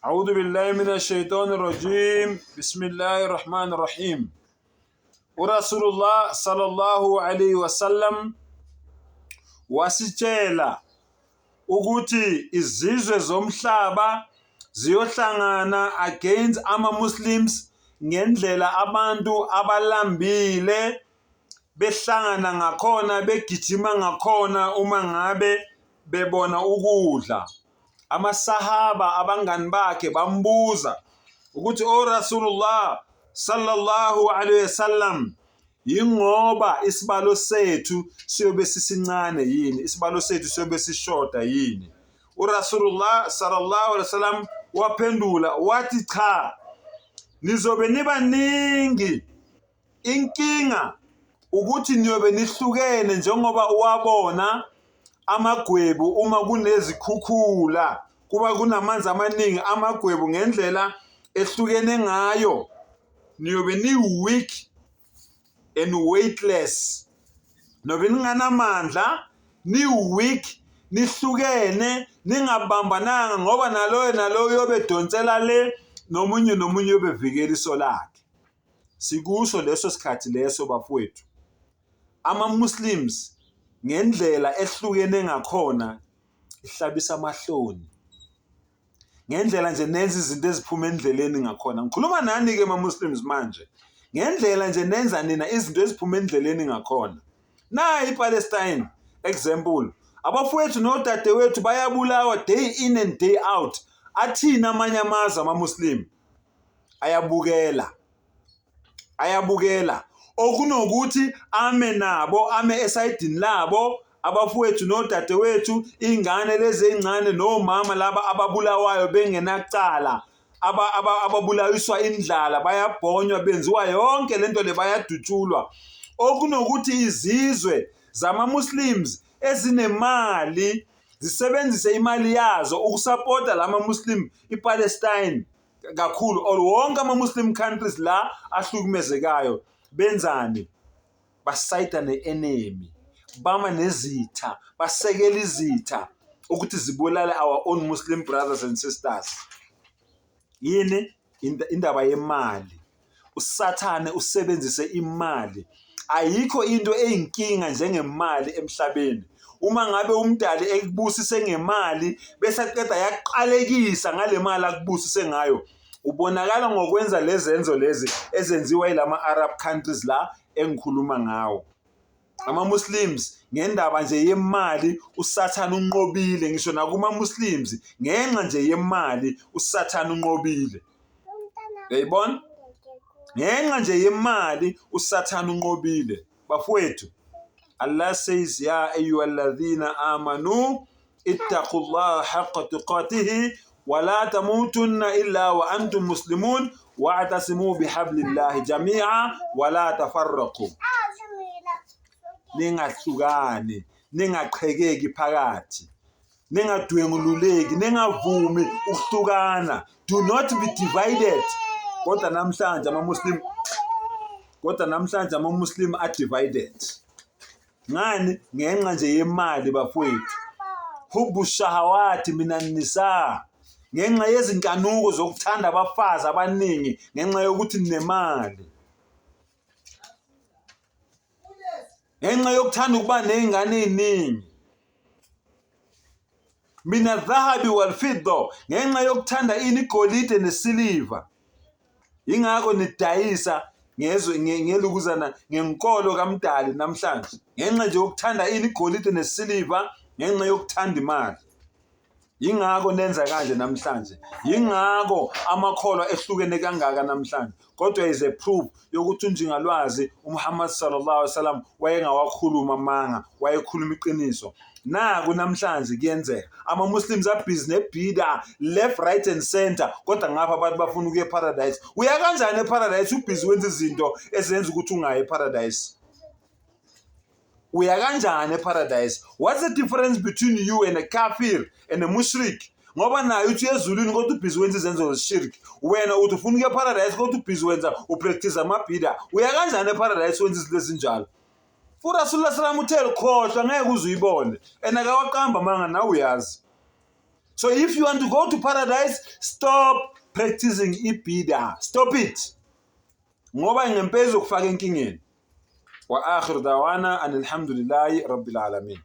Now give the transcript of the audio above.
أعوذ بالله من الشيطان الرجيم بسم الله الرحمن الرحيم ورسول الله صلى الله عليه وسلم wasitshela ukuthi izizwe zomhlaba ziyohlangana against ama-Muslims ngendlela abantu abalambile behlangana ngakhona begijima ngakhona uma ngabe bebona ukudla. Amasahaba abangani bakhe bambuza ukuthi o Rasulullah sallallahu alaihi wasallam, yingoba isibalo sethu siyobe sisincane yini, isibalo sethu siyobe sishoda yini? uRasulullah sallallahu alaihi wasallam waphendula wathi cha, nizobe nibaningi, inkinga ukuthi niyobe nihlukene njengoba uwabona amagwebu uma kunezikhukhula kuba kunamanzi amaningi. Amagwebu ngendlela ehlukene ngayo niyobe ni-weak and weightless, nobe ninganamandla, ni-weak, nihlukene, ningabambananga ngoba naloyo yobe donsela le, nomunye yobe vikela iso lakhe. Sikusho leso sikhathi leso bafowethu, ama-Muslims ngendlela ehlukene ngakhona ihlabisa amahloni, ngendlela nje nenza izinto eziphuma endleleni ngakhona. Ngikhuluma nani-ke ma-Muslims manje, ngendlela nje nenza nina izinto eziphuma endleleni ngakhona. Nayi iPalestine example, abafowethu nodadewethu bayabulawa day in and day out. Athina amanye amazwe ama-Muslim ayabukela okunokuthi ame nabo, ame esayidini labo abafowethu nodadewethu, ingane lezi ezincane nomama laba ababulawayo bengenacala, ababulawiswa indlala, bayabhonywa, benziwa yonke lento le, bayadutshulwa. Okunokuthi izizwe zama-Muslims ezinemali zisebenzise imali yazo ukusapota lama-Muslim iPalestine kakhulu, or wonke ama-Muslim countries la ahlukumezekayo. Benzani? Basayida ne-enemy, bama nezitha, basekela izitha ukuthi zibulale our own Muslim brothers and sisters. Yini? Indaba yemali. Usathane usebenzise imali. Ayikho into eyinkinga njengemali emhlabeni. Uma ngabe umdali ekubusise ngemali bese aqeda yaqalekisa ngale mali akubusise ngayo, ubonakala ngokwenza lezenzo lezi ezenziwa yilama Arab countries la engikhuluma ngawo. Ama-Muslims ngendaba nje yemali usathane unqobile, ngisho nakuma-Muslims ngenxa nje yemali usathane unqobile. Uyayibona? Ngenxa nje yemali usathane unqobile. Bafowethu, Allah says ya ayyuhalladhina amanu ittaqullaha haqqa tuqatihi wa la tamutunna illa wa antum muslimun wa'tasimu bihablillahi jami'a wa la tafarraqu. Ningahlukani, ningaqhekeki phakathi, ningadwengululeki, ningavumi ukuhlukana. Do not be divided. Kodwa namhlanje ama-Muslim are divided. Ngani? Ngenxa nje yemali bafowethu. Hubbu shahawati minan nisa. Ngenxa yezinkanuko zokuthanda abafazi abaningi, ngenxa yokuthi nemali. Ngenxa yokuthanda ukuba nezingane eziningi. Mina dhahabi wal fidda, ngenxa yokuthanda igolide nesiliva. Ingakho nidayisa ngelukuzana ngenkolo kaMdali namhlanje, ngenxa nje yokuthanda igolide nesiliva, ngenxa yokuthanda imali. Yingakho nenza kanje namhlanje, yingakho amakholwa ehlukene kangaka namhlanje. Kodwa is a proof yokuthi unjingalwazi uMuhammad sallallahu alaihi wasallam wayengawakhuluma amanga, wayekhuluma iqiniso. Naku namhlanje kuyenzeka ama-Muslims abhizi nebhida left, right and center, kodwa ngapha abantu bafuna ukuya eparadise. Uya kanjani eparadise ubhizi wenza izinto ezenza ukuthi ungayi eparadise? Uya kanjani eparadise? What's the difference between you and a kafir and a mushrik? Ngoba nayo uthi ezulwini kodwa ubhizi wenza izenzo zeshirk, wena uthi ufuna ukuya eparadise kodwa ubhizi wenza upractice amabhida. Uya kanjani eparadise wenza izinto ezinjalo? uRasulullah sallallahu alaihi wasallam uthele khohlwa ngeke uzuyibone, and akawaqamba manga nawe uyazi. So if you want to go to paradise, stop practicing ibida. Stop it. Ngoba ngempela uzokufaka enkingeni. Wa akhiru dawana alhamdulillahi rabbil alamin.